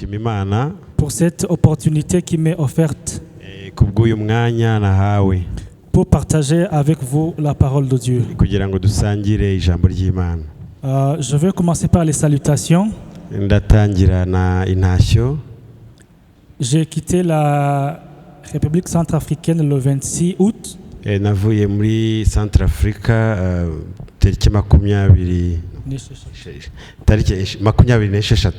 ndashima Imana pour cette opportunité qui m'est offerte kubw'uyu mwanya nahawe pour partager avec vous la parole de Dieu. kugira ngo dusangire ijambo ry'Imana. Je vais commencer par les salutations. Ndatangira na intashyo. J'ai quitté la République centrafricaine le 26 août. Navuye muri Centrafrica tariki 20 tariki 26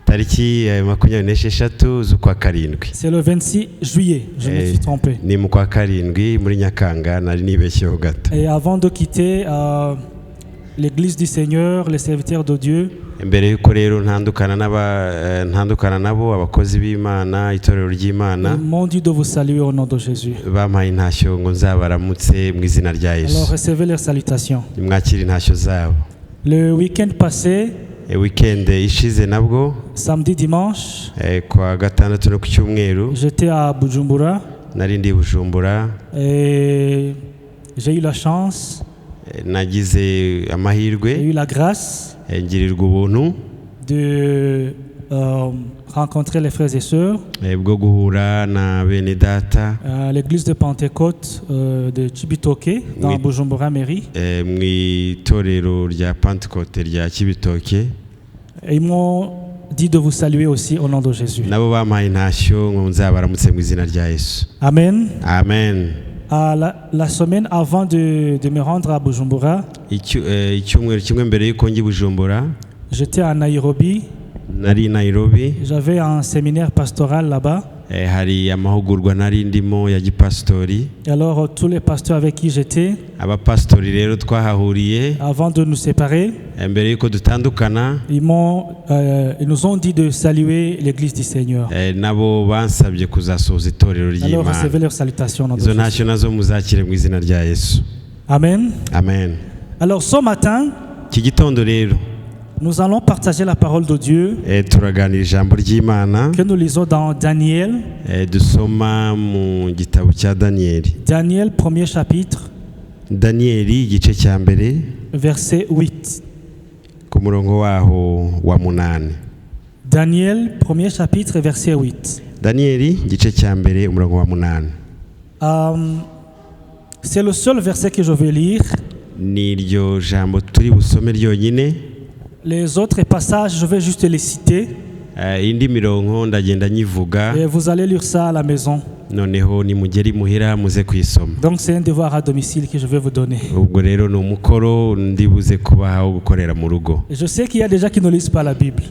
tariki 26 z'ukwa karindwi. C'est le 26 juillet, je me suis trompé. Ni mu kwa karindwi muri Nyakanga nari nibeshyeho gato. Et avant de quitter l'église du Seigneur, les serviteurs de Dieu, mbere yuko rero ntandukana nabo abakozi b'Imana itorero ry'Imana m'ont dit de vous saluer au nom de Jésus. bampaye intashyo ngo nzabaramutse mu izina rya Yesu. Alors recevez leurs salutations. Mwakira intashyo zabo. Le week-end passé, weekend ishize nabwo samedi dimanche, kwa gatandatu no ku cyumweru j'étais à Bujumbura nari ndi Bujumbura et j'ai eu la chance, nagize amahirwe, j'ai eu la grâce ngirirwa ubuntu de rencontrer les frères et sœurs bwo guhura na bene data à l'église de Pentecôte de Chibitoke dans Bujumbura Mairie. Mu itorero rya Pentecôte rya Chibitoke. Et ils m'ont dit de vous saluer aussi au nom de Jésus. Nabo bampaye intashyo ngo nzabaramutse mu izina rya Yesu. Amen. Amen. La semaine avant de me rendre à Bujumbura, icyumweru kimwe mbere yuko njya Bujumbura, j'étais à Nairobi. Nari Nairobi. J'avais un séminaire pastoral là-bas. Hari amahugurwa nari ndimo ya gipastori. Alors tous les pasteurs avec qui j'étais, abapastori rero twahahuriye, avant de nous séparer, mbere yuko dutandukana, ils nous ont dit de saluer l'église du Seigneur. Nabo bansabye kuzasoza itorero ry'Imana. Alors recevez leurs salutations dans izo ntashyo nazo muzakire mu izina rya Yesu. Amen. Amen. Alors ce matin, iki gitondo rero nous allons partager la parole de Dieu turaganira ijambo ry'Imana que nous lisons dans Daniel. Dusoma mu gitabo cya Danieli. Daniel, premier chapitre. Danieli igice cya mbere verset 8. Ku murongo waho wa 8. Daniel, premier chapitre, verset 8. Danieli igice cya mbere umurongo wa 8. C'est le seul verset que je vais lire. Ni iryo jambo turi busome ryonyine. Les autres passages, je vais juste les citer. Indi mirongo ndagenda nyivuga. Et vous allez lire ça à la maison. Noneho ni mugeri muhira muze kuyisoma. Donc c'est un devoir à domicile que je vais vous donner. Ubwo rero ni umukoro ndibuze kubaho gukorera mu rugo. Je sais qu'il y a des gens qui ne lisent pas la Bible.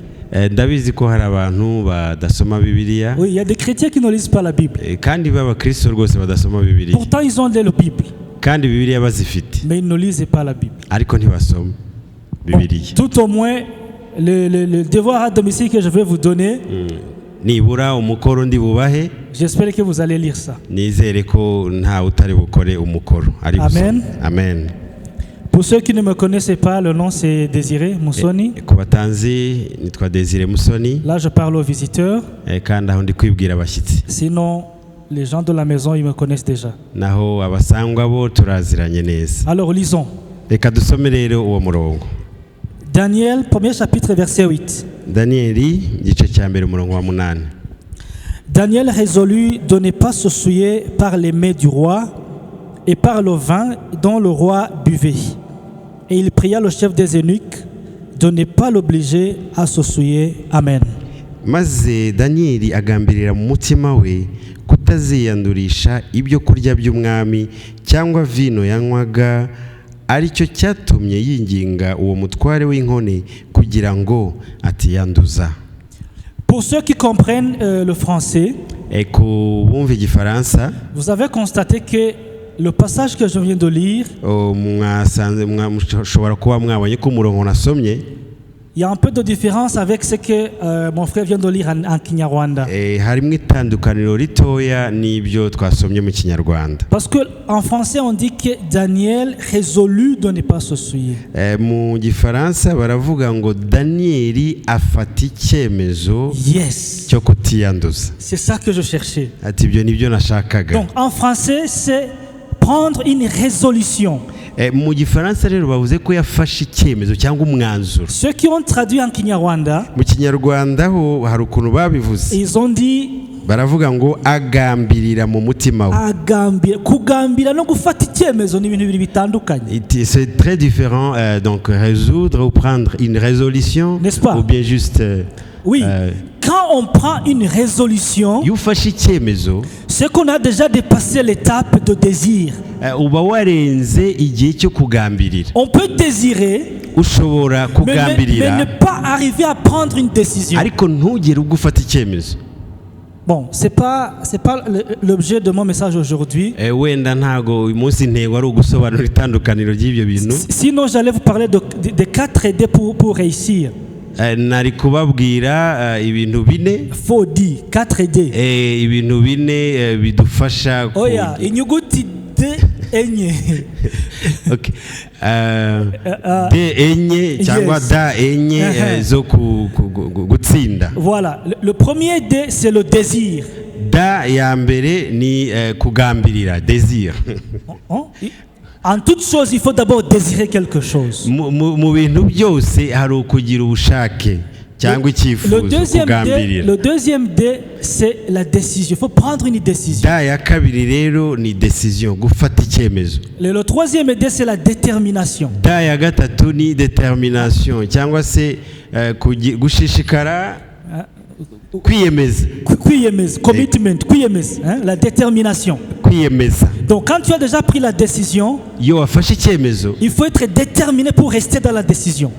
Ndabizi ko hari abantu badasoma Bibiliya. Oui, il y a des chrétiens qui ne lisent pas la Bible. Kandi b'abakristo rwose badasoma Bibiliya. Pourtant ils ont la Bible. Kandi Bibiliya bazifite. Mais ils ne lisent pas la Bible. Ariko ntibasoma Bibiliya. Tout au moins le devoir à domicile que je vais vous donner. Nibura umukoro ndi bubahe. J'espère que vous allez lire ça. Nizere ko nta utari bukore umukoro. Amen. Amen. Pour ceux qui ne me connaissaient pas, le nom c'est Désiré Musoni. Kubatanzi nitwa Désiré Musoni. Là je parle aux visiteurs. Kandi aho ndi kwibwira abashyitsi. Sinon les gens de la maison ils me connaissent déjà. Naho abasangwa bo turaziranye neza. Alors lisons. Reka dusome rero uwo murongo. Daniel, premier chapitre, verset 8. Danieli, igice cya mbere umurongo wa 8. Daniel résolut de ne pas se souiller par les mets du roi et par le vin dont le roi buvait. Et il pria le chef des eunuques de ne pas l'obliger à se souiller. Amen. Maze Danieli agambirira mu mutima we kutaziyandurisha ibyo kurya by'umwami cyangwa vino yanywaga, aricyo cyatumye yinginga uwo mutware w'inkone kugira ngo atiyanduza. Pour ceux qui comprennent le français, vous avez constaté que le passage que je viens de lire, il y a un peu de différence avec ce que mon frère vient de lire en Kinyarwanda. Parce qu'en français, on dit que Daniel résolut de ne pas se souiller. Yes. C'est ça que je cherchais. Donc en français, c'est prendre une résolution. mu gifaransa rero bavuze ko yafashe icyemezo cyangwa umwanzuro. Ceux qui ont traduit en Kinyarwanda, Mu Kinyarwanda ho hari ukuntu babivuze. ils ont dit Baravuga ngo agambirira mu mutima we. agambira. Kugambira no gufata icyemezo ni ibintu bibiri bitandukanye. C'est très différent, donc résoudre ou prendre une résolution, N'est-ce pas? ou bien juste Oui. Quand on prend une résolution, iyo ufashe icyemezo c'est qu'on a déjà dépassé l'étape de désir. uba warenze igihe cyo kugambirira. On peut désirer, Ushobora mais kugambirira ne pas arriver à prendre une décision. ariko ntugere ubwo ufata icyemezo. Bon, c'est pas l'objet de mon message aujourd'hui. Wenda ntago uyu munsi intego ari ugusobanura itandukaniro ry'ibyo bintu. Sinon, j'allais vous parler de 4 idées pour réussir. Nari kubabwira ibintu bine. Faut dire 4 idées. Ibintu bine bidufasha Oya, inyuguti D enye. Okay. D enye cyangwa Yes. da enye zo gutsinda. Voilà, le premier D c'est le désir. Da ya mbere ni kugambirira, désir. En toute chose, il faut d'abord désirer quelque chose. Mu bintu byose hari ukugira ubushake cyangwa icyifuzo kugambirira. Le deuxième D c'est la décision. Il faut prendre une décision. Da ya kabiri rero ni décision, gufata icyemezo. Le troisième D c'est la détermination. Da ya gatatu ni détermination cyangwa se gushishikara, kwiyemeza. Commitment, la détermination. Kwiyemeza. Donc quand tu as déjà pris la décision, iyo wafashe icyemezo, il faut être déterminé pour rester dans la décision.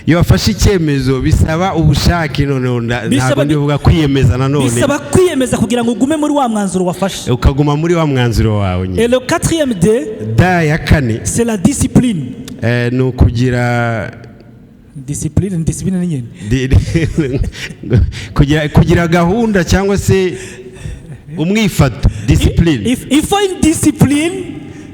iyo wafashe icyemezo bisaba ubushake, none ntabwo ndivuga kwiyemeza nanone. Bisaba kwiyemeza kugira ngo ugume muri wa mwanzuro wafashe. Ukaguma muri wa mwanzuro wawe. Et le quatrième D, da ya kane, c'est la discipline. ni ukugira discipline ni nyine. kugira gahunda cyangwa se umwifato, discipline. Il faut une discipline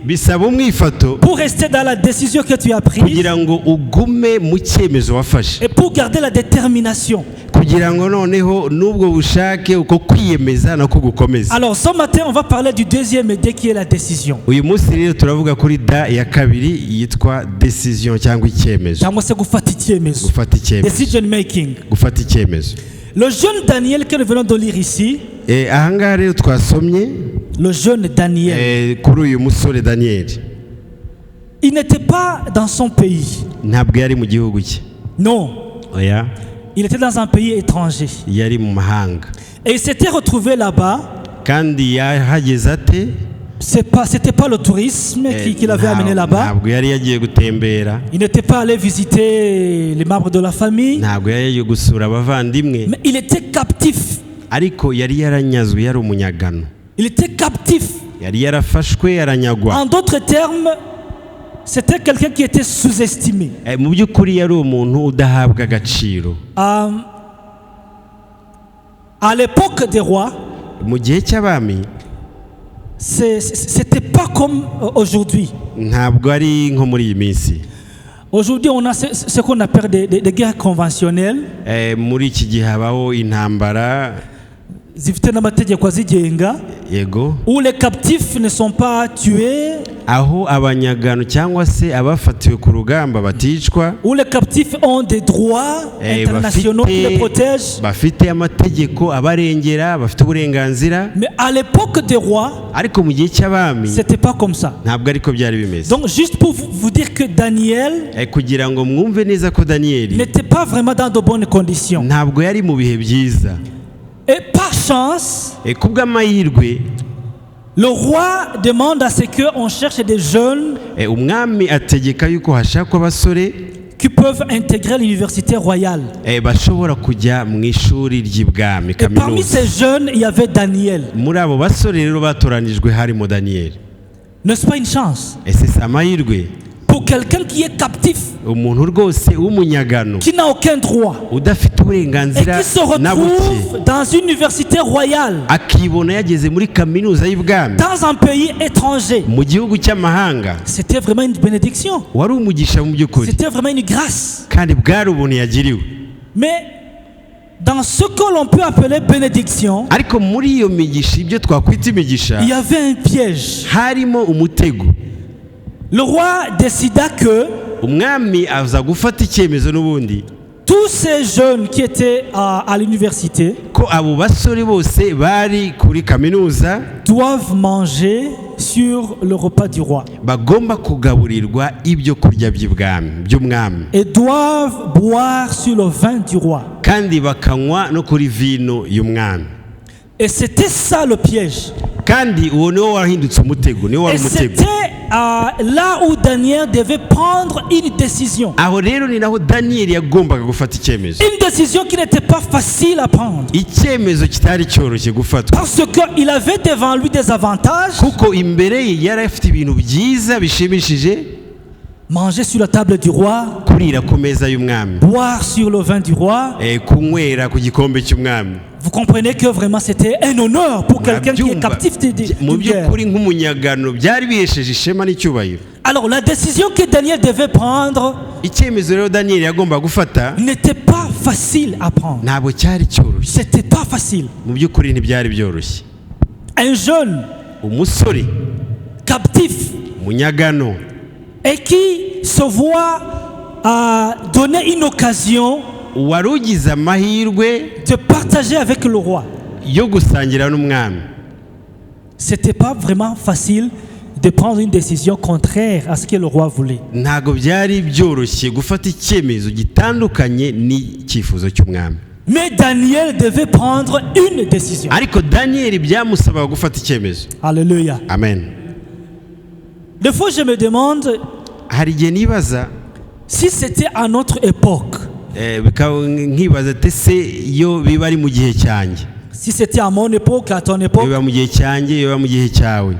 bisaba umwifato pour rester dans la décision que tu as prise kugira ngo ugume mu cyemezo wafashe, et pour garder la détermination. kugira ngo noneho n'ubwo bushake uko kwiyemeza nako gukomeza. Alors ce matin on va parler du deuxième D qui est la décision. Uyu munsi rero turavuga kuri da ya kabiri yitwa decision cyangwa icyemezo. cyangwa se gufata icyemezo. Gufata icyemezo. Decision making. Gufata icyemezo. Le jeune Daniel que nous venons de lire ici, ahangaha rero twasomye le jeune Daniel, kuri uyu musore Daniel, il n'était pas dans son pays. ntabwo yari mu gihugu cye. Non. Oya. Il était dans un pays étranger. Yari mu mahanga. Et il s'était retrouvé là-bas. Kandi yahageze ate? C'était pas le tourisme qui l'avait amené là-bas. Ntabwo yari yagiye gutembera. Il n'était pas allé visiter les membres de la famille. Ntabwo yari yagiye gusura abavandimwe. Mais il était captif. Ariko yari yaranyazwe, yari umunyagano. Il était captif. Yari yarafashwe, yaranyagwa. En d'autres termes, c'était quelqu'un qui était sous-estimé. Mu by'ukuri yari umuntu udahabwa agaciro. À l'époque des rois, mu gihe cy'abami, c'était pas comme aujourd'hui. Ntabwo ari nko muri iyi minsi. Aujourd'hui, on a ce qu'on appelle des guerres conventionnelles. Muri iki gihe habaho intambara zifite n'amategeko azigenga, yego, où les captifs ne sont pas tués, aho abanyagano cyangwa se abafatiwe ku rugamba baticwa, où les captifs ont des droits internationaux qui les protègent, bafite amategeko abarengera, bafite uburenganzira. Mais à l'époque des rois, ariko mu gihe cy'abami c'était pas comme ça. Ntabwo ariko byari bimeze. Donc juste pour vous dire que Daniel kugira ngo mwumve neza ko Daniel n'était pas vraiment dans de bonnes conditions. Ntabwo yari mu bihe byiza. Et par chance, kubw'amahirwe, le roi demande à ce qu'on cherche des jeunes umwami ategeka yuko hashakwa abasore qui peuvent intégrer l'université royale. bashobora kujya mu ishuri ry'ibwami, Et parmi ces jeunes, il y avait Daniel. Muri abo basore rero batoranijwe harimo Daniel. N'est-ce pas une chance? C'est amahirwe. Pour quelqu'un qui est captif, umuntu rwose w'umunyagano, qui n'a aucun droit, udafite et uburenganzira qui se retrouve dans une université royale, akibona yageze muri kaminuza y'ibwami, dans un pays étranger. mu gihugu cy'amahanga. C'était vraiment une bénédiction. Wari umugisha mu by'ukuri. C'était vraiment une grâce. Kandi bwari ubuntu yagiriwe. Mais dans ce que l'on peut appeler bénédiction, ariko muri iyo migisha, ibyo twakwita imigisha, il y avait un piège. harimo umutego. Le roi décida que umwami aza gufata icyemezo n'ubundi tous ces jeunes qui étaient à l'université ko abo basore bose bari kuri kaminuza doivent manger sur le repas du roi bagomba kugaburirwa ibyo kurya by'umwami et doivent boire sur le vin du roi. kandi bakanywa no kuri vino y'umwami. Et c'était ça le piège. kandi uwo niwo wahindutse umutego, niwo wari Et umutego. c'était là où Daniel devait prendre une décision. aho rero ni naho Daniyeli yagombaga gufata icyemezo, Une décision qui n'était pas facile à prendre. icyemezo kitari cyoroshye gufatwa Parce qu'il avait devant lui des avantages. kuko imbere ye yari afite ibintu byiza bishimishije: Manger sur la table du roi, kurira ku meza y'umwami, boire sur le vin du roi. kunywera ku gikombe cy'umwami. Vous comprenez que vraiment c'était un honneur pour quelqu'un qui est captif mu d'une guerre. by'ukuri nk'umunyagano byari bihesheje ishema n'icyubahiro. Alors la décision que Daniel devait prendre icyemezo rero Daniyeli yagombaga gufata n'était pas facile à prendre. ntabwo cyari cyoroshye, C'était pas facile. mu by'ukuri ntibyari byoroshye. Un jeune umusore captif umunyagano et qui se voit donner une occasion wari ugize amahirwe de partager avec le roi. yo gusangira n'umwami. C'était pas vraiment facile de prendre une décision contraire à ce que le roi voulait. ntabwo byari byoroshye gufata icyemezo gitandukanye n'icyifuzo cy'umwami. Mais Daniel devait prendre une décision. ariko Daniyeli byamusabaga gufata icyemezo. Alléluia. Amen. Des fois, je me demande hari igihe nibaza si c'était à notre époque, nkibaza ati se iyo biba ari mu gihe cyanjye, si c'était à mon époque, à ton époque, biba mu gihe cyanjye, biba mu gihe cyawe,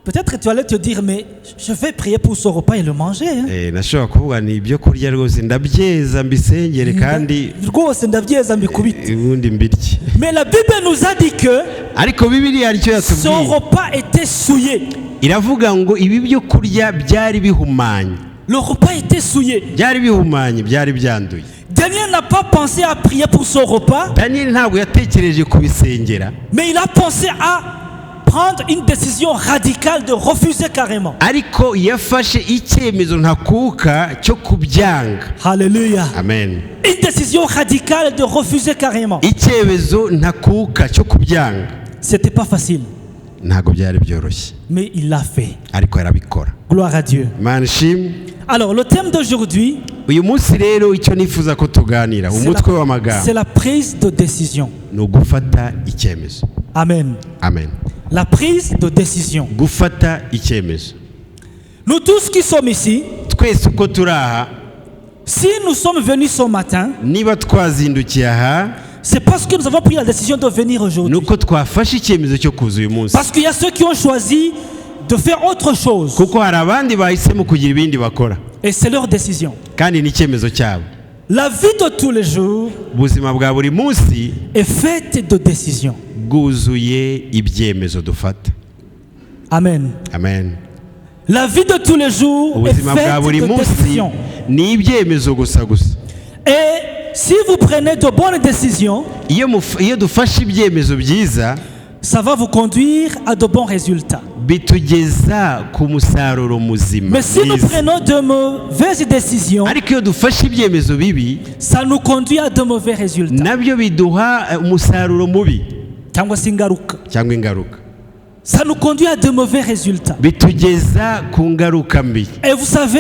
peut-être que tu allais te dire, mais je vais prier pour ce repas et le manger. Hein. nashobora kuvuga ni ibyo kurya rwose ndabyeza mbisengere kandi Rwose ndabyeza mbikubite. ubundi mbirye. Mais la Bible nous a dit que ariko Bibiliya hari icyo son yatubwiye, repas était souillé. iravuga ngo ibi byo kurya byari bihumanye, Le repas était souillé. byari bihumanye, byari byanduye. Daniel n'a pas pensé à prier pour son repas, Daniyeli ntabwo yatekereje kubisengera, mais il a pensé à prendre une décision radicale de refuser carrément. ariko yafashe icyemezo ntakuka cyo kubyanga. Alléluia. Amen. Une décision radicale de refuser carrément. icyemezo ntakuka cyo kubyanga C'était pas facile, ntabwo byari byoroshye, mais il l'a fait. ariko arabikora. Gloire à Dieu. Imana ishimwe. Alors, le thème d'aujourd'hui, uyu munsi rero icyo nifuza ko tuganira, umutwe c'est w'amagambo la prise de décision. ni ugufata icyemezo. Amen. Amen. La prise de décision. gufata icyemezo. Nous tous qui sommes ici, twese uko turi aha, si nous sommes venus ce matin, niba twazindukiye aha, c'est parce que nous avons pris la décision de venir aujourd'hui. nuko twafashe icyemezo cyo kuza uyu munsi, Parce qu'il y a ceux qui ont choisi de faire autre chose. kuko hari abandi bahisemo kugira ibindi bakora, Et c'est leur décision. kandi ni icyemezo cyabo. La vie de tous les jours ubuzima bwa buri munsi est faite de décisions. bwuzuye ibyemezo dufata. Amen. Amen. La vie de tous les jours est ubuzima bwa faite buri de munsi décisions. ni ibyemezo gusa gusa. Et si vous prenez de bonnes décisions, iyo dufashe ibyemezo byiza, ça va vous conduire à de bons résultats. bitugeza ku musaruro muzima Mais si nous mwiza. prenons de mauvaises décisions, ariko iyo dufashe ibyemezo bibi, ça nous conduit à de mauvais résultats. nabyo biduha umusaruro mubi Cyangwa se ingaruka. cyangwa ingaruka, Ça nous conduit à de mauvais résultats. bitugeza ku ngaruka mbi. Et vous savez,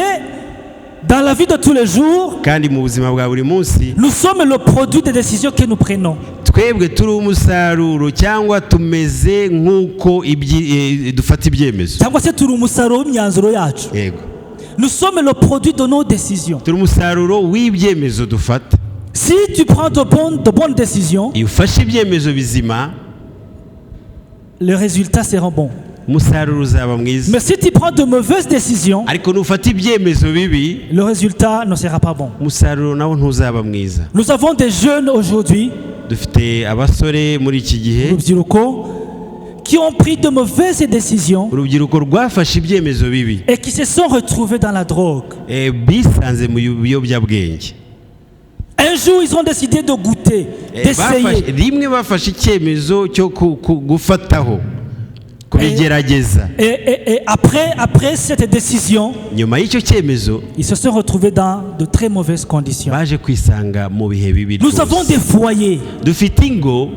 dans la vie de tous les jours, kandi mu buzima bwa buri munsi nous sommes le produit des décisions que nous prenons. twebwe turi umusaruro cyangwa tumeze nk'uko dufata ibyemezo. Cyangwa se turi umusaruro w'imyanzuro yacu. Yego, Nous sommes le produit de nos décisions. turi umusaruro w'ibyemezo dufata. Si tu prends de bonnes décisions, iyo ufashe ibyemezo bizima, les résultats seront bons. umusaruro uzaba mwiza. Mais si tu prends de mauvaises décisions, ariko nufata ibyemezo bibi, le résultat ne sera pas bon. umusaruro nawo ntuzaba mwiza. Nous avons des jeunes aujourd'hui, dufite abasore muri iki gihe, urubyiruko, qui ont pris de mauvaises décisions urubyiruko rwafashe ibyemezo bibi, et qui se sont retrouvés dans la drogue. bisanze mu biyobyabwenge. Un jour, ils ont décidé de goûter, d'essayer. rimwe bafashe icyemezo cyo gufataho kubigerageza. Et après cette décision, Nyuma y'icyo cyemezo ils se sont retrouvés dans de très mauvaises conditions. baje kwisanga mu bihe bibi. Nous avons des foyers, Dufite ingo,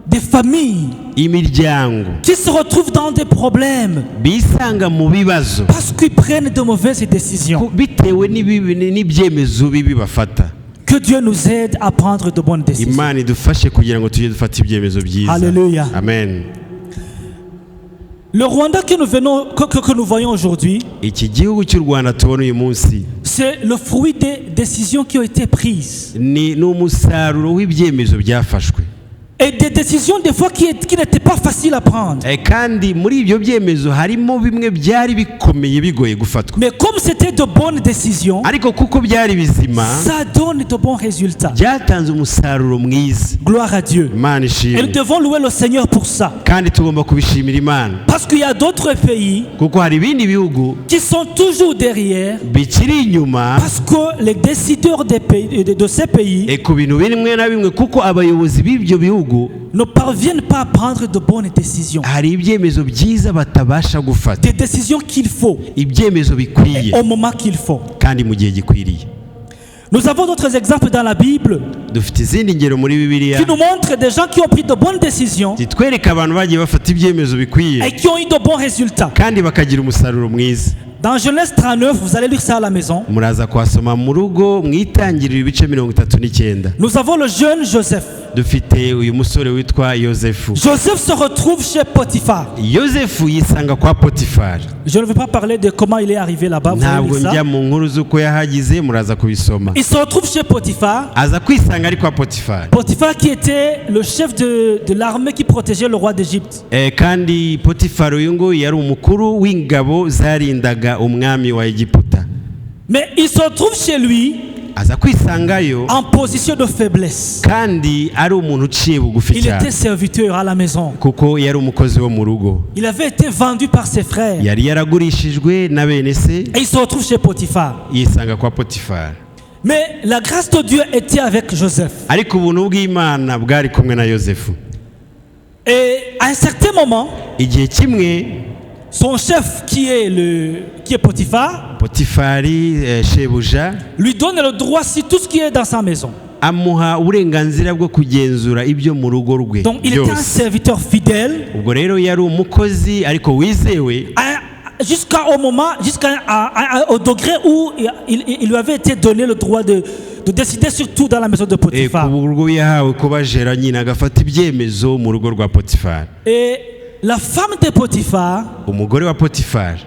des familles imiryango qui se retrouvent dans des problèmes bisanga mu bibazo parce qu'ils prennent de mauvaises décisions. bitewe n'ibyemezo bibi bafata. Que Dieu nous aide à prendre de bonnes décisions. Imana idufashe kugira ngo tujye dufata ibyemezo byiza. Alléluia. Amen. Le Rwanda que nous voyons aujourd'hui, Iki gihugu cy'u Rwanda tubona uyu munsi c'est le fruit des décisions qui ont été prises. ni umusaruro w'ibyemezo byafashwe. Et des décisions des fois qui n'étaient pas faciles à prendre. Kandi muri ibyo byemezo harimo bimwe byari bikomeye bigoye gufatwa. Mais comme c'était de bonnes décisions, Ariko kuko byari bizima ça donne de bons résultats. byatanze umusaruro mwiza. Gloire à Dieu. Imana Et nous ishimwe. devons louer le Seigneur pour ça. Kandi tugomba kubishimira Imana Parce qu'il y a d'autres pays kuko hari ibindi bihugu qui sont toujours derrière. bikiri inyuma Parce que les décideurs des pays, de ces pays ku bintu bimwe na bimwe kuko abayobozi b'ibyo bihugu ne parviennent pas à prendre de bonnes décisions. hari ibyemezo byiza batabasha gufata, Des décisions qu'il faut, ibyemezo bikwiye au moment qu'il faut. kandi mu gihe gikwiriye. Nous avons d'autres exemples dans la Bible Dufite izindi ngero muri Bibiliya qui nous montrent des gens qui ont pris de bonnes décisions zitwereka abantu bagiye bafata ibyemezo bikwiye et qui ont eu de bons résultats. kandi bakagira umusaruro mwiza. Dans Genèse 39, vous allez lire ça à la maison. Muraza kuhasoma mu rugo mu itangiriro ibice 39. Nous avons le jeune Joseph. Dufite uyu musore witwa Yosefu. Joseph se retrouve chez Potiphar. Yosefu yisanga kwa Potifari. Je ne vais pas parler de comment il est arrivé là-bas. Vous allez Ntabwo lire ça. njya mu nkuru z'uko yahagize, muraza kubisoma. Il se retrouve chez Potiphar. Aza kwisanga ari kwa Potifari. Potiphar qui était le chef de l'armée qui protégeait le roi d'Égypte. Kandi Potifari uyu nguyu yari umukuru w'ingabo zarindaga umwami wa Egiputa. Mais il se retrouve chez lui Aza kwisangayo en position de faiblesse. kandi ari umuntu uciye bugufi Il était cyane serviteur à la maison. kuko yari umukozi wo mu rugo. Il avait été vendu par ses frères. Yari yaragurishijwe na bene se, Et il se retrouve chez Potiphar. yisanga kwa Potifari. Mais la grâce de Dieu était avec Joseph. Ariko ubuntu bw'Imana bwari kumwe na Yosefu. Et à un certain moment, Igihe kimwe son chef qui est Potiphar Potifari shebuja lui donne le droit sur tout ce qui est dans sa maison. amuha uburenganzira bwo kugenzura ibyo mu rugo rwe Donc il était un byose. serviteur fidèle Ubwo rero yari umukozi ariko wizewe au degré où il lui avait été donné le droit de décider surtout dans la maison de ku Potiphar. buryo yahawe kubajera nyine agafata ibyemezo mu rugo rwa Potifari. Et la femme de Potiphar, Umugore wa Potifari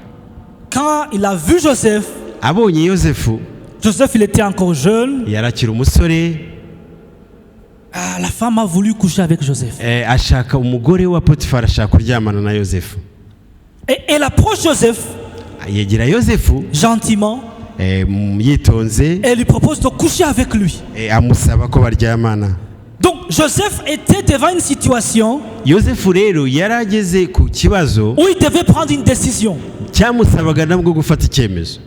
quand il a vu Joseph, abonye Yosefu, Joseph il était encore jeune, yarakira umusore, la femme a voulu coucher avec Joseph. ashaka umugore wa Potifari ashaka kuryamana na Yosefu. Et elle approche Joseph Yegera Yosefu gentiment yitonze, et lui propose de coucher avec lui. amusaba ko baryamana. Donc Joseph était devant une situation Yosefu rero yarageze ku kibazo où il devait prendre une décision. cyamusabaga nabwo gufata icyemezo.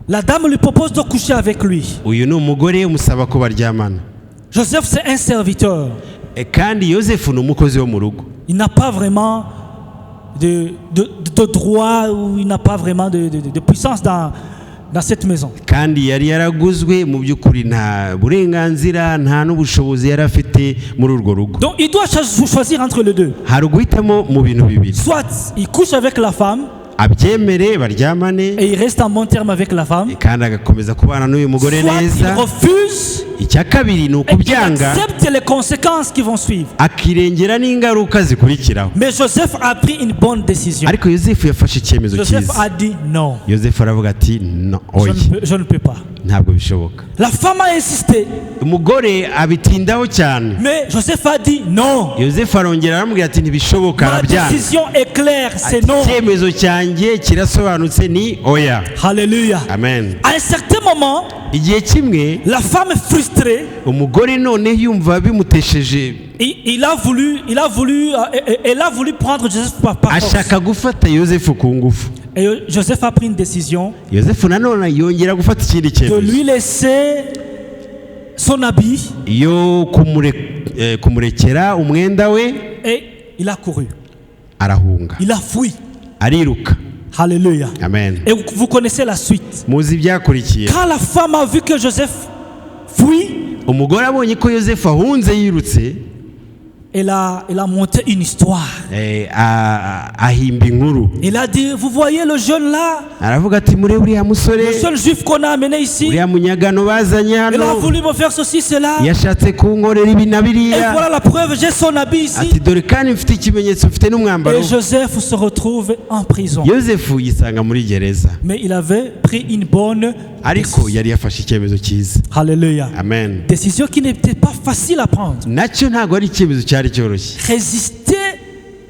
La dame lui propose de coucher avec lui. Uyu ni umugore umusaba ko baryamana. Joseph c'est un serviteur. Kandi Yosefu ni umukozi wo mu rugo. Il n'a pas vraiment de droit, ou il n'a pas vraiment de puissance dans cette maison. Kandi yari yaraguzwe mu by'ukuri nta burenganzira nta n'ubushobozi yari afite muri urwo rugo. Donc il doit choisir entre les deux. Hari uguhitamo mu bintu bibiri. Soit il couche avec la femme abyemere baryamane et il reste en bon terme avec la femme. kandi agakomeza kubana n'uyu mugore Soit il neza. refuse Icya kabiri ni et il ukubyanga accepte les conséquences qui vont suivre. akirengera n'ingaruka zikurikiraho. Mais Joseph a pris une bonne décision. Ariko Yosefu yafashe icyemezo Joseph cyiza. a dit non. Yosefu aravuga ati no, oya Je ne peux pas. ntabwo bishoboka. La femme a insisté, Umugore abitindaho cyane. mais Joseph a dit non. Yosefu arongera aramubwira ati ntibishoboka, Ma arabyanga. décision est claire, c'est non. Icyemezo cyanjye kirasobanutse ni oya. Alléluia. Amen. À un certain moment, Igihe kimwe la femme frustrée, umugore none yumva bimutesheje, elle a voulu prendre Joseph par force. ashaka gufata Yosefu ku ngufu. Et Joseph a pris une décision Yosefu nanone yongera gufata ikindi de cyemezo lui laisser son habit yo kumurekera umwenda we, et il a couru. arahunga, Il a fui. ariruka. Alléluia. Amen. Et vous connaissez la suite. Muzi ibyakurikiye. Quand la femme a vu que Joseph fuit, Umugore abonye ko Yosefu ahunze yirutse, elle a monté une histoire. ahimba inkuru. Il a dit, vous voyez le jeune là, Aravuga ati murebe uriya musore, le seul juif qu'on a amené ici, uriya munyagano bazanye il a hano voulu me faire ceci, cela. yashatse kunkorera ibi na Et biriya. voilà la preuve, j'ai son habit ici. Ati dore kandi mfite ikimenyetso, mfite n'umwambaro. Et Joseph se retrouve en prison. Yosefu yisanga muri gereza, Mais il avait pris une bonne ariko décision. yari yafashe icyemezo cyiza. Alléluia. Amen. Décision qui n'était pas facile à prendre. Nacyo ntabwo ari icyemezo cyari cyoroshye. Résister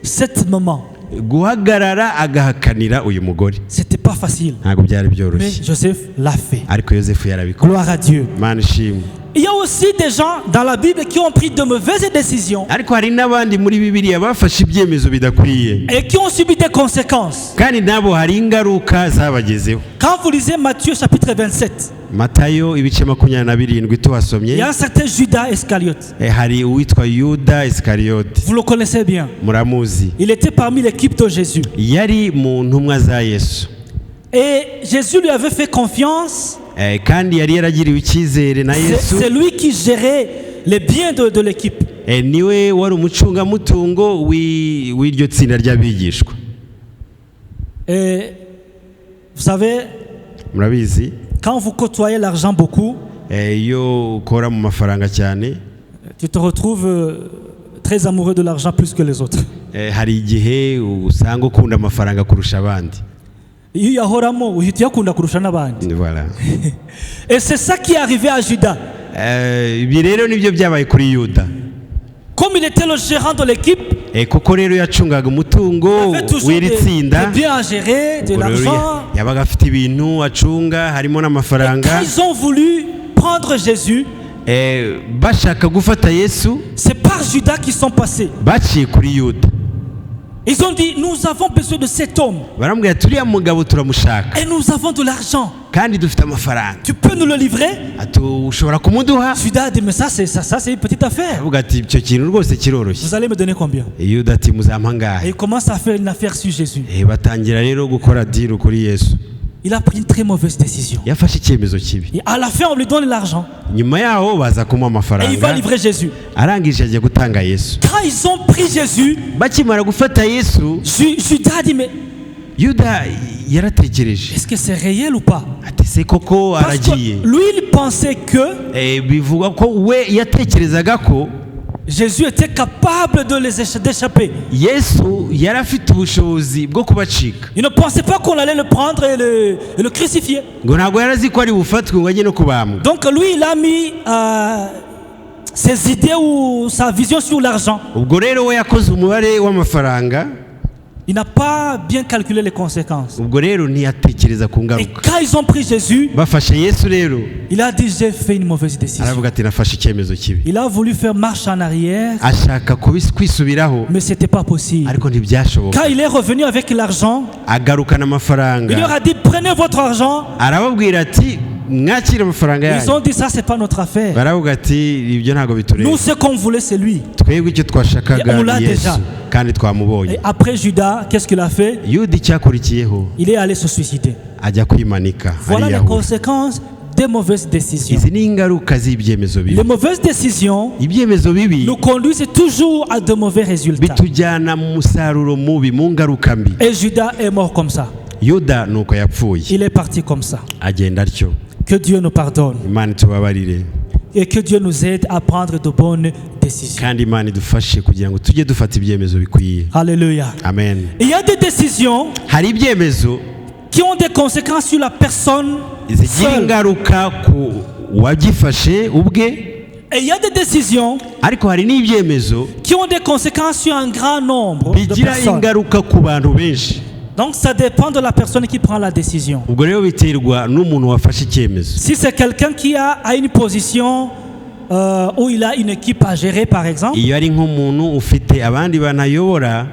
cet moment, Guhagarara agahakanira uyu mugore c'était pas facile. ntabwo byari Mais byoroshye, Joseph l'a fait. ariko Yosefu yarabikora. Gloire à Dieu. Imana ishimwe. Il y a aussi des gens dans la Bible qui ont pris de mauvaises décisions Ariko hari n'abandi muri Bibiliya bafashe ibyemezo bidakwiye, et qui ont subi des conséquences. kandi nabo hari ingaruka zabagezeho. Quand vous lisez Matthieu chapitre 27, Matayo ibice 27 il y tuhasomye, a un certain Judas Iscariote. hari uwitwa Yuda Iskariyoti, Vous le connaissez bien. muramuzi. Il était parmi l'équipe de Jésus. Yari mu ntumwa za Yesu, Et Jésus lui avait fait confiance. kandi yari yaragiriwe icyizere na Yesu. C'est lui qui gérait les biens de l'équipe. Niwe wari umucungamutungo w'iryo tsinda ry'abigishwa. Et vous savez, Murabizi, quand vous côtoyez l'argent beaucoup, iyo ukora mu mafaranga cyane, tu te retrouves très amoureux de l'argent plus que les autres. hari igihe usanga ukunda amafaranga kurusha abandi. Iyo uyahoramo uhita uyakunda kurusha n'abandi. Voilà. Et c'est ça qui est arrivé à Judas. Ibi rero nibyo byabaye kuri Yuda. Comme il était le gérant de l'équipe, Kuko rero yacungaga umutungo il avait toujours w'iri des tsinda, biens à gérer, de l'argent. yabaga afite ibintu acunga harimo Et n'amafaranga. quand ils ont voulu prendre Jésus, Bashaka gufata Yesu, c'est par Judas qu'ils sont passés. baciye kuri Yuda. Ils ont dit, nous avons besoin de cet homme Baramubwira ati uriya mugabo turamushaka, et nous avons de l'argent. kandi dufite amafaranga. Tu peux nous le livrer? Ati ushobora kumuduha? Judas a dit, mais ça c'est une petite affaire. Avuga ati icyo kintu rwose kiroroshye. Vous allez me donner combien? Yuda ati muzampa Et ngahe? il commence à faire une affaire sur Jésus. Batangira rero gukora deal kuri Yesu. Il a pris une très mauvaise décision. Yafashe icyemezo kibi. Et à la fin, on lui donne l'argent. Nyuma yaho baza kumuha Et il va amafaranga, livrer Jésus. arangije agiye gutanga Yesu. Quand ils ont pris Jésus, Bakimara gufata Yesu, Judas a dit, mais Yuda yaratekereje est-ce que c'est réel ou pas? ati se koko Parce que aragiye. lui, il pensait que Bivuga ko we yatekerezaga ko Jésus était capable de les d'échapper. Yesu yari afite ubushobozi bwo kubacika. Il ne pensait pas qu'on allait le prendre et le crucifier. Ngo ntabwo yari azi ko ari bufatwe ngo ajye no kubambwa. Donc lui, il a mis ses idées ou sa vision sur l'argent. Ubwo rero we yakoze umubare w'amafaranga, Il n'a pas bien calculé les conséquences. ubwo rero ntiyatekereza ku Et ngaruka. quand ils ont pris Jésus, Bafashe Yesu rero, il a dit, j'ai fait une mauvaise décision. aravuga ati nafashe icyemezo kibi. Il a voulu faire marche en arrière, Ashaka kwisubiraho, mais ce n'était pas possible. ariko ntibyashoboka. Quand il est revenu avec l'argent, Agarukana il leur amafaranga, a dit, prenez votre argent. arababwira ati mwakire amafaranga Ils ont yanyu. dit, ça, c'est pas notre affaire. Baravuga ati ibyo ntabwo bitureba, Nous, ce qu'on voulait, c'est lui. twebwe icyo twashakaga Et on l'a ni Yesu, déjà. kandi twamubonye. Et après Judas, qu'est-ce qu'il a fait? Yuda icyakurikiyeho Il est allé se suicider. ajya kwimanika, Voilà les ariyahura. conséquences des mauvaises décisions. Izi ni ingaruka z'ibyemezo bibi. Les mauvaises décisions Ibyemezo bibi nous conduisent toujours à de mauvais résultats. bitujyana mu musaruro mubi, mu ngaruka mbi. Et Judas est mort comme ça. Yuda nuko yapfuye, Il est parti comme ça. agenda atyo. Que Dieu nous pardonne Imana itubabarire, et que Dieu nous aide à prendre de bonnes décisions. kandi Imana idufashe kugira ngo tujye dufata ibyemezo bikwiye. Alléluia. Amen. Il y a des décisions Hari ibyemezo qui ont des conséquences sur la personne zigira seule. ingaruka ku wagifashe ubwe, Et il y a des décisions ariko hari n'ibyemezo qui ont des conséquences sur un grand nombre de bigira personnes. ingaruka ku bantu benshi. Donc ça dépend de la personne qui prend la décision. Ubwo rero biterwa n'umuntu wafashe icyemezo. Si c'est quelqu'un qui a une position où il a une équipe à gérer, par exemple, Iyo ari nk'umuntu ufite abandi banayobora,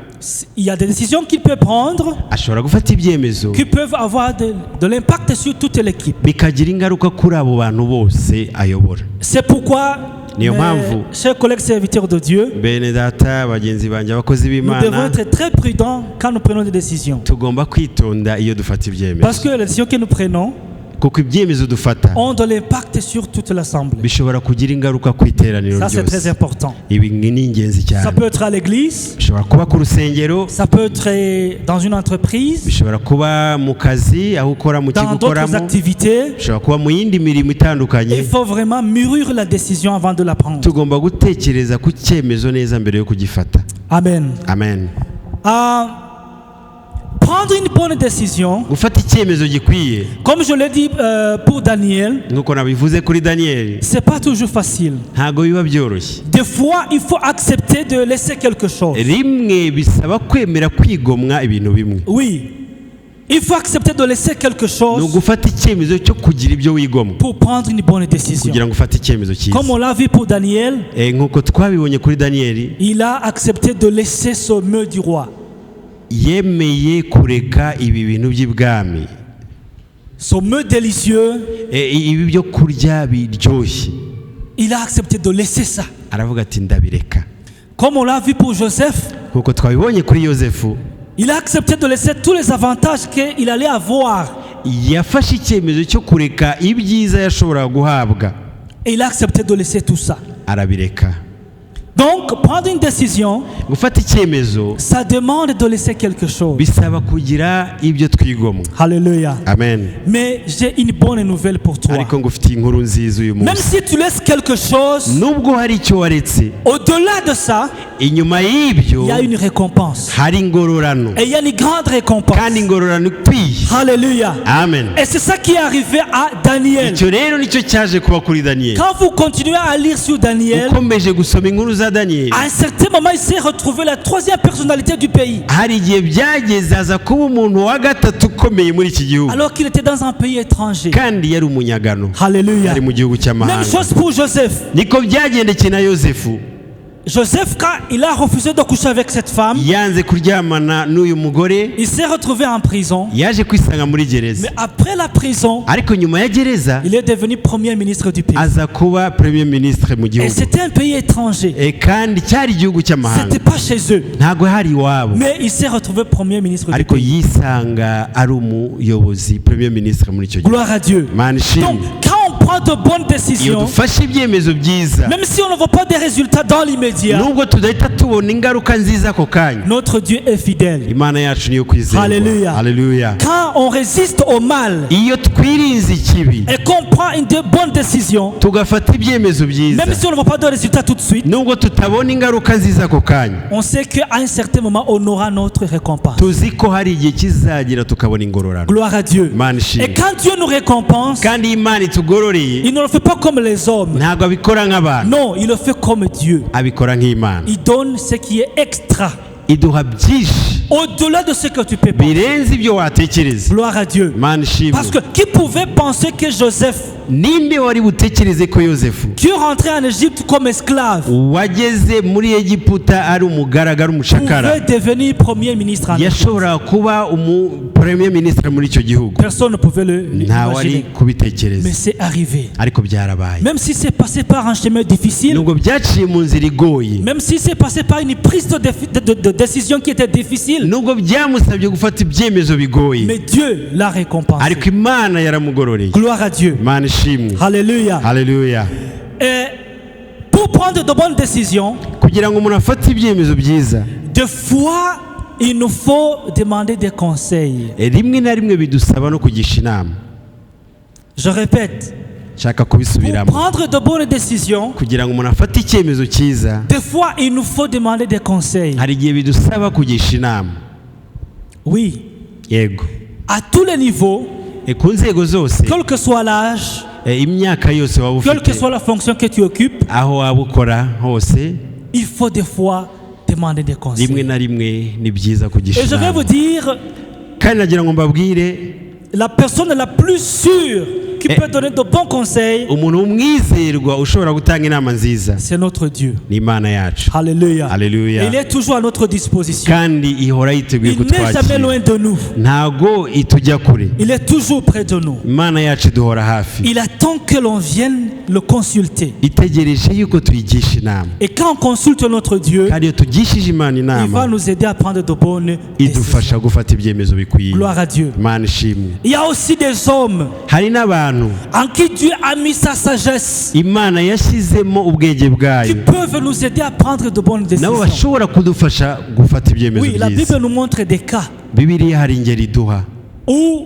il y a des décisions qu'il peut prendre ashobora gufata ibyemezo qui peuvent avoir de l'impact sur toute l'équipe. bikagira ingaruka kuri abo bantu bose ayobora. C'est pourquoi niyo mpamvu chers collègues serviteurs de Dieu, bene data bagenzi banjye abakozi nous devons b'Imana être très prudents quand nous prenons des décisions. tugomba kwitonda iyo dufata ibyemezo Parce que les décisions que nous prenons kuko ibyemezo dufata ont de l'impact sur toute l'assemblée. bishobora kugira ingaruka ku iteraniro Ça, c'est très ryose. important. Ibi ni ingenzi Ça cyane. peut être à l'église, Bishobora kuba ku rusengero, ça peut être dans une entreprise, bishobora kuba mu kazi aho ukora mu kigo dans d'autres ukoramo, activités. bishobora kuba mu yindi mirimo Il itandukanye. faut vraiment mûrir la décision avant de la prendre. Tugomba gutekereza ku cyemezo neza mbere yo kugifata. Amen. Amen. Prendre une bonne décision, Gufata icyemezo gikwiye comme je l'ai dit pour Daniel, nk'uko nabivuze kuri Daniel c'est pas toujours facile. ntago biba byoroshye. Des fois, il faut accepter de laisser quelque chose. Rimwe bisaba kwemera kwigomwa ibintu bimwe. Oui, il faut accepter de laisser quelque Ni chose ugufata icyemezo cyo kugira ibyo wigomwa pour prendre une bonne décision. kugira ngo ufate icyemezo cyiza. Comme on l'a vu pour Daniel, Nk'uko twabibonye kuri Daniel, il a accepté de laisser ce mot du roi. yemeye kureka ibi bintu by'ibwami, Ce mot délicieux, ibi byo kurya biryoshye, il a accepté de laisser ça. aravuga ati ndabireka. Comme on l'a vu pour Joseph, Nk'uko twabibonye kuri Yosefu, il a accepté de laisser tous les avantages qu'il allait avoir. yafashe icyemezo cyo kureka ibyiza yashoboraga guhabwa, Et il a accepté de laisser tout ça. arabireka. Donc, prendre une décision, Gufata icyemezo ça demande de laisser quelque chose. bisaba kugira ibyo twigomwa. Alléluia. Amen. Mais j'ai une bonne nouvelle pour toi. Ariko ngufitiye inkuru nziza uyu Même munsi. si tu laisses quelque chose, Nubwo hari icyo waretse, au-delà de ça, inyuma y'ibyo il y a une récompense. hari ingororano, Et il y a une grande récompense. kandi ingororano ikwiye. Alléluia. Amen. Et c'est ça qui est arrivé à Daniel. Icyo rero nicyo cyaje kuba kuri Daniel. Quand vous continuez à lire sur Daniel, Ukomeje gusoma inkuru za Daniel, à un certain moment, il s'est retrouvé la troisième personnalité du pays. hari igihe byageze aza kuba umuntu wa gatatu ukomeye muri iki gihugu, Alors qu'il était dans un pays étranger. kandi yari umunyagano, Alléluia. yari mu gihugu Même cy'amahanga. chose pour Joseph. Niko byagendekeye na Yosefu. Joseph, quand il a refusé de coucher avec cette femme, Yanze kuryamana n'uyu mugore, il s'est retrouvé en prison. yaje kwisanga muri gereza, Mais après la prison, ariko nyuma ya gereza il est devenu premier ministre du pays. aza kuba premier ministre mu Et gihugu. c'était un pays étranger. Kandi cyari igihugu cy'amahanga, C'était pas chez eux. ntabwo hari iwabo, Mais il s'est retrouvé premier ministre du ariko pays. yisanga ari umuyobozi premier ministre muri icyo gihugu. Gloire à Dieu. Mana Donc, ishimwe. quand on prend de bonnes Iyo décisions, dufashe ibyemezo byiza, même si on ne voit pas des résultats dans l'immédiat, nubwo tudahita tubona ingaruka nziza ako kanya, notre Dieu est fidèle. Imana yacu niyo kwizerwa. Alléluia. Haleluya. Quand on résiste au mal Iyo twirinze ikibi et qu'on prend une de bonnes décisions, tugafata ibyemezo byiza, même si on ne voit pas de résultats tout de suite, nubwo tutabona ingaruka nziza ako kanya, on sait qu'à un certain moment, on aura notre récompense. tuzi ko hari igihe kizagira tukabona ingororano. Gloire à Dieu. Imana Et ishimwe. quand Dieu nous récompense, Kandi Imana itugororeye il ne le fait pas comme les hommes. ntabwo abikora nk'abantu, Non, il le fait comme Dieu. abikora nk'Imana. Il donne ce qui est extra, Iduha byinshi au-delà de ce que tu peux penser. birenze ibyo watekereza. Gloire à Dieu. Imana ishimwe. Parce que qui pouvait penser que Joseph, Ninde wari butekereze ko Yosefu qui est rentré en Égypte comme esclave, wageze muri Egiputa ari umugaraga, ari umucakara, pouvait devenir premier ministre en Égypte? yashobora kuba premier ministre muri icyo gihugu? Personne ne pouvait le Nta wari imaginer. kubitekereza, Mais c'est arrivé. ariko byarabaye. Même si c'est passé par un chemin difficile, Nubwo byaciye mu nzira igoye, même si c'est passé par une prise de décision qui était difficile, nubwo byamusabye gufata ibyemezo bigoye, mais Dieu l'a récompensé. ariko Imana yaramugororeye. Gloire à Dieu. Imana ishimwe. Alléluia. Haleluya. Et pour prendre de bonnes décisions, Kugira ngo umuntu afate ibyemezo byiza, des fois, il nous faut demander des conseils. rimwe na rimwe bidusaba no kugisha inama. Je répète, Nshaka pour kubisubiramo. prendre de bonnes décisions, Kugira ngo umuntu afate icyemezo cyiza, des fois, il nous faut demander des conseils. hari igihe bidusaba kugisha inama. Oui, Yego. à tous les niveaux, Ku nzego zose, quel que soit l'âge, imyaka yose waba quelle que ufite, soit la fonction que tu occupes, aho waba ukora hose, il faut des fois demander des rimwe conseils. na rimwe ni byiza kugisha Et je vais inama. vous dire, Kandi nagira ngo mbabwire, la personne la plus sûre qui peut donner de bons conseils, umuntu w'umwizerwa ushobora gutanga inama nziza c'est notre Dieu. ni Imana yacu. Alléluia. Alléluia. Et il est toujours à notre disposition. Kandi ihora yiteguye Il n'est jamais kutwakira, loin de nous. ntago itujya kure. Il est toujours près de nous. Imana yacu iduhora hafi, Il attend que l'on vienne le consulter. itegereje yuko tuyigisha inama. Et quand on consulte notre Dieu, Kandi iyo tugishije Imana il va inama nous aider à prendre de bonnes idufasha décisions. gufata ibyemezo bikwiye. Gloire à Dieu. Imana ishimwe. Il y a aussi des hommes Hari n'abantu en qui Dieu a mis sa sagesse, Imana yashyizemo ubwenge qui bwayo peuvent nous aider à prendre de bonnes nabo décisions. bashobora kudufasha gufata ibyemezo Oui, la byiza. Bible nous montre des cas Bibiliya hari ingeri iduha où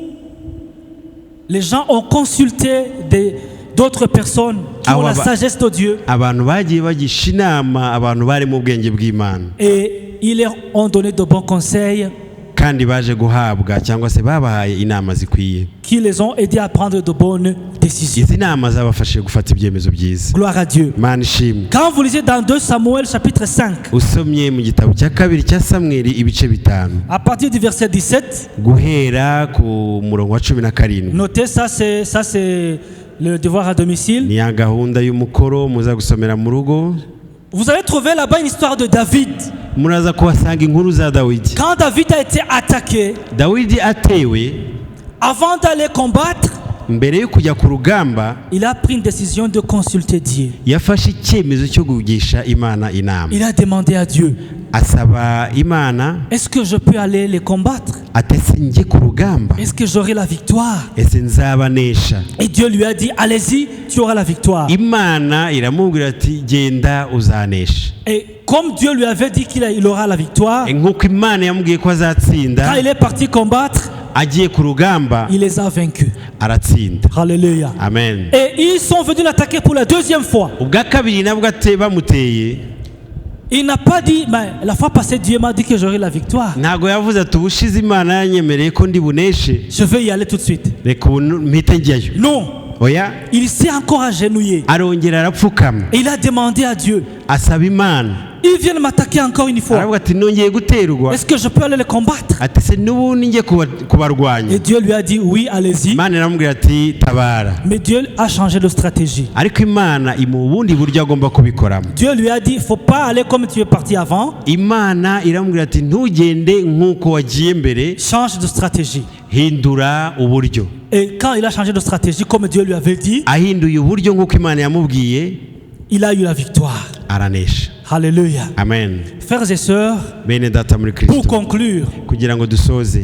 les gens ont consulté d'autres personnes qui ont la sagesse de Dieu abantu bagiye bagisha inama abantu bari mu bwenge bw'Imana et ils leur ont donné de bons conseils kandi baje guhabwa cyangwa se babahaye inama zikwiye. qui les ont aidés à prendre de bonnes décisions. Izi nama zabafashije gufata ibyemezo byiza. Gloire à Dieu. Imana ishimwe. Quand vous lisez dans 2 Samuel chapitre 5, Usomye mu gitabo cya kabiri cya Samweli ibice 5 à partir du verset 17, guhera ku murongo wa 17. notez ça, c'est le devoir à domicile. Ni ya gahunda y'umukoro muza gusomera mu rugo. Vous allez trouver là-bas une histoire de David. Muraza kuhasanga inkuru za Dawidi. Quand David a été attaqué, Dawidi atewe, avant d'aller combattre, mbere yo kujya ku rugamba il a pris une décision de consulter Dieu. yafashe icyemezo cyo kugisha Imana inama. Il a demandé à Dieu, Asaba Imana est-ce que je peux aller les combattre? atese njye ku rugamba, Est-ce que j'aurai la victoire? ese nzabanesha. Et Dieu lui a dit, allez-y, tu auras la victoire. Imana iramubwira ati genda uzanesha. Et comme Dieu lui avait dit qu'il aura la victoire, Nk'uko Imana yamubwiye ko quand azatsinda, il est parti combattre, agiye ku rugamba il les a vaincus. aratsinda. Alléluia. Amen. Et ils sont venus l'attaquer pour la deuxième fois. Ubwa kabiri nabwo bamuteye, Il n'a pas dit, mais la fois passée, Dieu m'a dit que j'aurai la victoire. ntago yavuze ati ubushize Imana yanyemereye ko ndi buneshe, Je vais y aller tout de suite. reka ubu mpite njyayo. Non. Oya, Il s'est encore agenouillé. arongera arapfukama Et il a demandé à Dieu, asaba Imana, ils viennent m'attaquer encore une fois. aravuga ati nongeye guterwa, Est-ce que je peux aller les combattre? ati se n'ubundi njye kubarwanya. Et Dieu lui a dit, oui, allez-y. Imana iramubwira ati tabara, Mais Dieu a changé de stratégie. ariko Imana imuha ubundi buryo agomba kubikoramo. Dieu lui a dit, il ne faut pas aller comme tu es parti avant. Imana iramubwira ati ntugende nk'uko wagiye mbere, Change de stratégie. hindura uburyo. Et quand il a changé de stratégie, comme Dieu lui avait dit, Ahinduye uburyo nk'uko Imana yamubwiye, il a eu la victoire. aranesha. Alléluia. Amen. Frères et sœurs, Bene data muri pour Kristo, conclure, kugira ngo dusoze,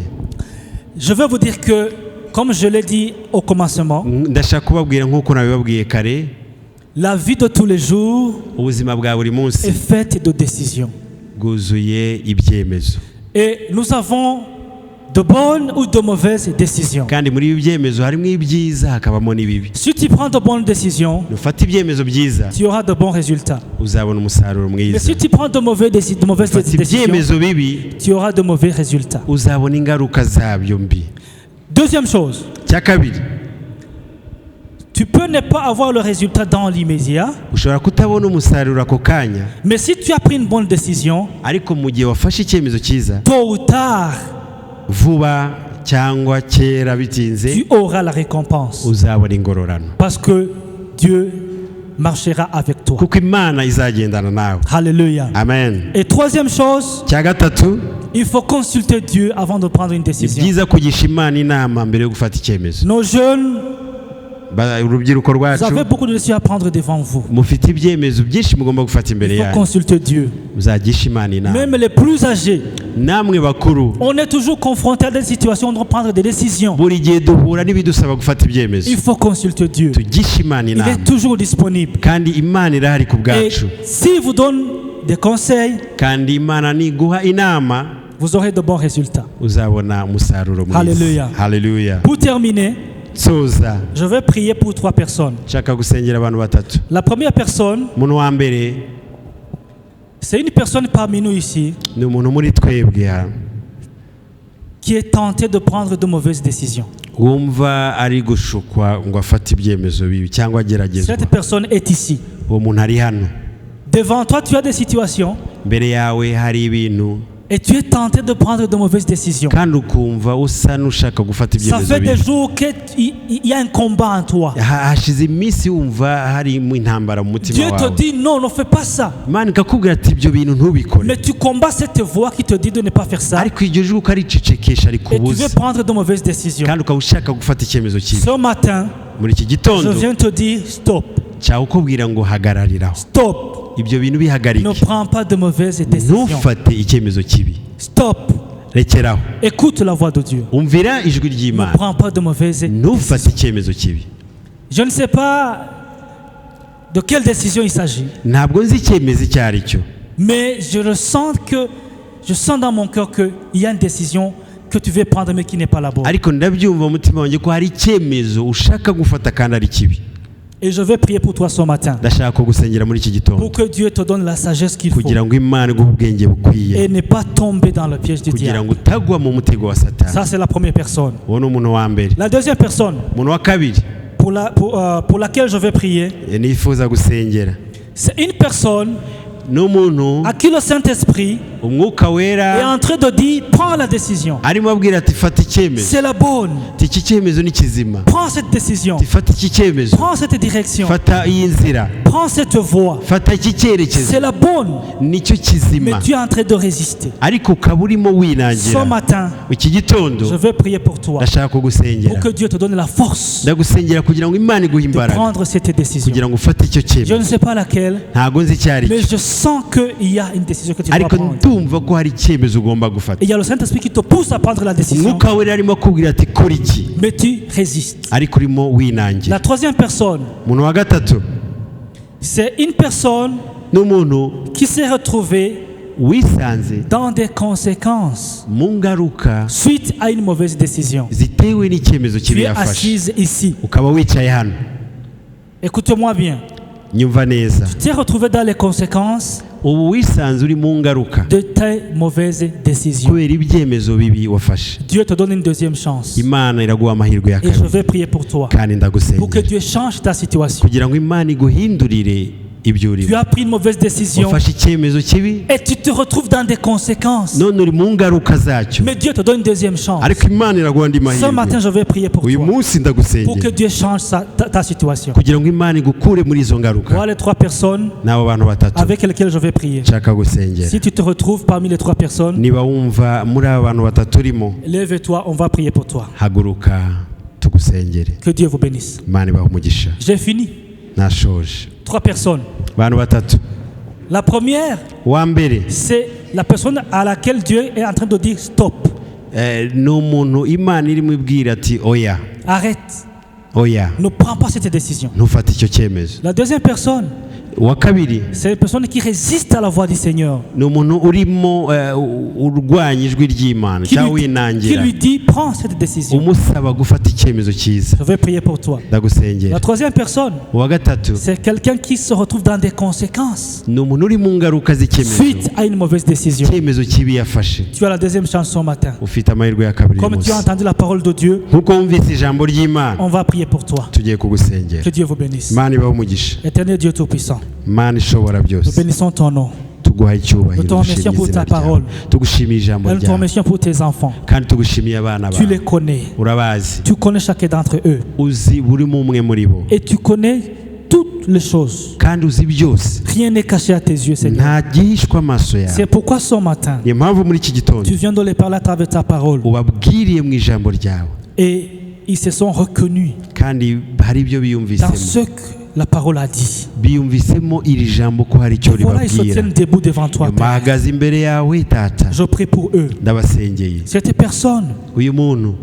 je veux vous dire que, comme je l'ai dit au commencement, ndashaka kubabwira nk'uko nabibabwiye kare, la vie de tous les jours ubuzima bwa buri munsi est faite de décisions. bwuzuye ibyemezo, Et nous avons de bonnes ou de mauvaises décisions. kandi muri ibi byemezo harimo ibyiza hakabamo n'ibibi. Si tu prends de bonnes décisions, Nufata ibyemezo byiza tu auras de bons résultats. uzabona umusaruro Mais mwiza. si tu prends de mauvaises Nufata décisions, ibyemezo bibi tu auras de mauvais résultats. uzabona ingaruka zabyo mbi. Deuxième chose, Cya kabiri, tu peux ne pas avoir le résultat dans l'immédiat, ushobora kutabona umusaruro ako kanya, mais si tu as pris une bonne décision, ariko mu gihe wafashe icyemezo cyiza, tôt ou tard, vuba cyangwa kera bitinze, tu auras la récompense. uzabona ingororano, Parce que Dieu marchera avec toi. kuko Imana izagendana nawe. Alléluia. Amen. Et troisième chose, Cya gatatu, il faut consulter Dieu avant de prendre une ni décision. byiza kugisha Imana inama mbere yo gufata icyemezo. Nos jeunes, Urubyiruko vous rwacu avez beaucoup de décisions à prendre devant vous. mufite ibyemezo byinshi mugomba gufata imbere Il faut yanyu, consulter Dieu. muzagisha Imana inama. Même les plus âgés, Namwe bakuru, on est toujours confronté à des situations où on doit prendre des décisions. buri gihe duhura n'ibidusaba gufata ibyemezo, Il faut consulter Dieu. tugishe Imana Il inama, est toujours disponible. kandi Imana irahari ku Et bwacu, s'il vous donne des conseils, kandi Imana niguha inama vous aurez de bons résultats. uzabona umusaruro mwiza. Hallelujah. Hallelujah. Pour terminer, Soza, je vais prier pour 3 personnes. nshaka gusengera abantu batatu. La première personne, Umuntu wa mbere c'est une personne parmi nous ici ni umuntu muri twebwe hano qui est tentée de prendre de mauvaises décisions. wumva ari gushukwa ngo afate ibyemezo bibi cyangwa ageragezwa. Cette personne est ici. Uwo muntu ari hano, Devant toi, tu as des situations mbere yawe hari ibintu et tu es tenté de prendre de mauvaises décisions. kandi ukumva usa n'ushaka gufata Ça ibyemezo fait des bibi. jours qu'il y a un combat en toi. Hashize iminsi wumva harimo intambara mu mutima Dieu te wawe, dit non, ne fais pas ça. Imana ikakubwira ati ibyo bintu ntubikore, Mais tu combats cette voix qui te dit de ne pas faire ça. ariko iryo jwi ukaricecekesha Et tu rikubuza, veux prendre de mauvaises décisions. kandi ukaba ushaka gufata icyemezo kibi. Ce matin, Muri iki je gitondo viens te dire stop. cyakubwira ngo hagarariraho Stop. ibyo bintu Ne bihagarike prends pas de mauvaises décisions. ntufate icyemezo kibi Stop. rekeraho Écoute la voix de Dieu. umvira ijwi Ne ry'Imana prends pas de mauvaises ntufate icyemezo kibi. Je ne sais pas de quelle décision il s'agit, ntabwo nzi icyemezo icyo ari cyo, mais je sens dans mon cœur qu'il y a une décision que tu veux prendre mais qui n'est pas la bonne. ariko ndabyumva mu mutima wanjye ko hari icyemezo ushaka gufata kandi ari kibi. Et je vais prier pour toi ce matin, ndashaka kugusengera muri iki gitondo pour que Dieu te donne la sagesse qu'il faut kugira ngo Imana iguhe ubwenge bukwiye, et ne pas tomber dans le piège du kugira diable. ngo utagwa mu mutego wa Satani. Ça, c'est la première personne. uwo ni umuntu wa mbere. La deuxième personne umuntu wa kabiri pour laquelle je vais prier, nifuza gusengera c'est une personne ni umuntu à qui le Saint-Esprit umwuka est wera en train de dire, prends la décision. arimo abwira ati fata icyemezo, C'est la bonne. ati iki cyemezo ni kizima, Prends cette décision. ati fata iki cyemezo, Prends cette direction. fata iyi nzira, Prends cette voie. fata iki cyerekezo, C'est la bonne. nicyo Mais kizima, tu es en train de résister. ariko ukaba urimo Ce winangira. matin, iki gitondo je vais prier pour toi, ndashaka pour kugusengera, que Dieu te donne la force ndagusengera kugira ngo Imana iguhe de imbaraga, prendre cette décision. kugira ngo ufate icyo Je ne cyemezo. sais pas laquelle, ntabwo nzi icyo ari mais cyo, je sens qu'il y a une décision que tu dois ariko prendre. ndumva ko hari icyemezo ugomba gufata. Et il y a le Saint-Esprit qui te pousse à prendre la décision, umwuka wera arimo akubwira ati kora iki, mais tu résistes. ariko urimo winangira. La troisième personne, umuntu wa gatatu c'est une personne ni umuntu qui s'est retrouvée wisanze dans des conséquences mu ngaruka suite à une mauvaise décision. zitewe n'icyemezo Tu kibi es yafashe, assise ici. ukaba wicaye hano. Écoute-moi bien. nyumva neza, Tu t'es retrouvé dans les conséquences ubu wisanze uri mu ngaruka de tes mauvaises décisions. kubera ibyemezo bibi wafashe. Dieu te donne une deuxième chance. Imana iraguha amahirwe ya Et je kabiri, vais prier pour toi, kandi pour que ndagusengera Dieu change ta situation. kugira ngo Imana iguhindurire ibyo Tu urimo. as pris une mauvaise décision wafashe icyemezo kibi et tu te retrouves dans des conséquences. none uri mu ngaruka zacyo, Mais Dieu te donne une deuxième chance. ariko Imana iraguha andi Ce matin, mahirwe. je vais prier pour uyu toi, munsi pour que ndagusengera Dieu change ta situation. kugira ngo Imana igukure muri izo ngaruka. Voilà les trois personnes n'abo bantu batatu avec lesquelles je vais prier. nshaka gusengera. Si tu te retrouves parmi les trois personnes, niba wumva muri aba bantu batatu urimo, lève-toi, on va prier pour toi. haguruka tugusengere. Que Dieu vous bénisse. Imana ibahe umugisha. J'ai fini. nashoje. Trois personnes. abantu batatu. La première, wa mbere c'est la personne à laquelle Dieu est en train de dire stop, ni umuntu Imana irimo ibwira ati oya, arrête, oya, ne prends pas cette décision. ntufate icyo cyemezo. La deuxième personne, uwa kabiri c'est une personne qui résiste à la voix du Seigneur, ni umuntu urimo urwanya ijwi ry'Imana qui cyangwa lui winangira, dit prends cette décision. umusaba gufata icyemezo cyiza. Je vais prier pour toi. ndagusengera. La troisième personne, uwa gatatu c'est quelqu'un qui se retrouve dans des conséquences ni umuntu uri mu ngaruka z'icyemezo, suite à une mauvaise décision. icyemezo kibi yafashe. Tu as la deuxième chance ce matin. ufite amahirwe ya kabiri uyu Comme tu as munsi. entendu la parole de Dieu, nkuko wumvise ijambo ry'Imana, on va prier pour toi. tugiye kugusengera. Que Dieu vous bénisse. Imana ibahe umugisha. Éternel Dieu Tout-Puissant, Imana ishobora nous byose, bénissons ton nom. tuguhaye icyubahiro, Nous te remercions dushimiye pour izina ta ryawe, parole. tugushimiye ijambo Nous te ryawe, remercions pour tes enfants. kandi tugushimiye abana Tu les bawe. connais. urabazi, Tu connais chacun d'entre eux. uzi buri umwe muri bo, Et tu connais toutes les choses. kandi uzi byose, Rien n'est caché à tes yeux, Seigneur. nta gihishwa amaso C'est yawe. pourquoi ce matin, niyo mpamvu muri iki gitondo tu viens de les parler à travers ta parole. ubabwiriye mu ijambo ryawe, Et ils se sont reconnus kandi hari ibyo dans biyumvisemo, ce que la parole a dit. biyumvisemo iri jambo ko hari icyo Et voilà, ils se ribabwira. tiennent debout devant toi. Père. bahagaze imbere yawe tata, Je prie pour eux. ndabasengeye. Cette personne uyu muntu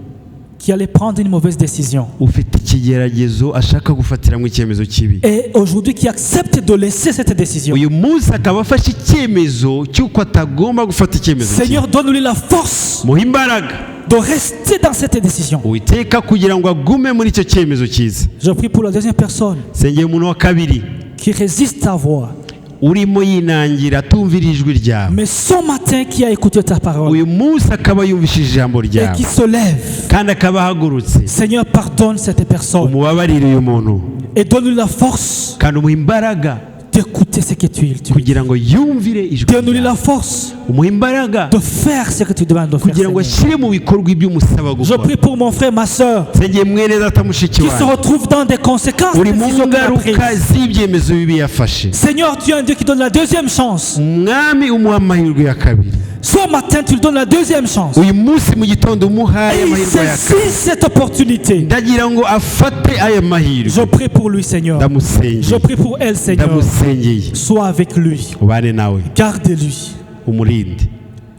qui allait prendre une mauvaise décision ufite ikigeragezo ashaka gufatiramo icyemezo kibi, et aujourd'hui qui accepte de laisser cette décision. uyu munsi akaba afashe icyemezo cy'uko atagomba gufata icyemezo kibi. Seigneur, donne-lui la force muhe imbaraga de rester dans cette décision. Uwiteka kugira ngo agume muri icyo cyemezo cyiza. Je prie pour la deuxième personne sengeye umuntu wa kabiri qui résiste à voix. urimo yinangira atumvira ijwi ryawe, Mais ce matin qui a écouté ta parole uyu munsi akaba yumvishije ijambo et ryawe qui se lève. kandi akaba ahagurutse. Seigneur, pardonne cette personne umubabarire uyu muntu et donne-lui la force kandi umuhe imbaraga d'écouter ce que tu dis. kugira ngo yumvire ijwi Donne-lui la ryawe, force umuhe imbaraga de faire ce que tu demandes de faire. kugira ngo Seigneur. ashyire mu bikorwa ibyo umusaba Je gukora. prie pour mon frère, ma soeur, sengeye mwene data mushiki qui se wawe retrouve dans des conséquences uri des mu décisions qu'il a prises. ngaruka z'ibyemezo bibi yafashe. Seigneur, tu es un Dieu qui donne la deuxième chance. umwami umuha amahirwe ya kabiri, Ce matin, tu lui donnes la deuxième chance. uyu munsi mu gitondo umuhaye Et il amahirwe ya saisit cette opportunité. ndagira ngo afate aya mahirwe Je prie pour lui, Seigneur. Je ndamusengeye prie pour elle, Seigneur. ndamusengeye Sois avec lui. ubane nawe Garde-lui. umurinde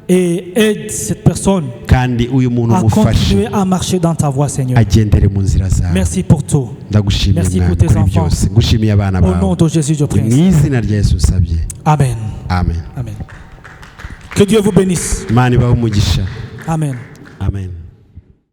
Et aide cette personne kandi uyu muntu à umufashe continuer à marcher dans ta voie, Seigneur. agendere mu nzira zawe Merci pour tout. ndagushimiye Merci Mwami pour tes kuri enfants. byose ngushimiye abana Au nom bawe de Jésus, je prie. mu izina rya Yesu usabye Amen. amen Amen. Que Dieu vous bénisse. imana ibahe umugisha Amen. amen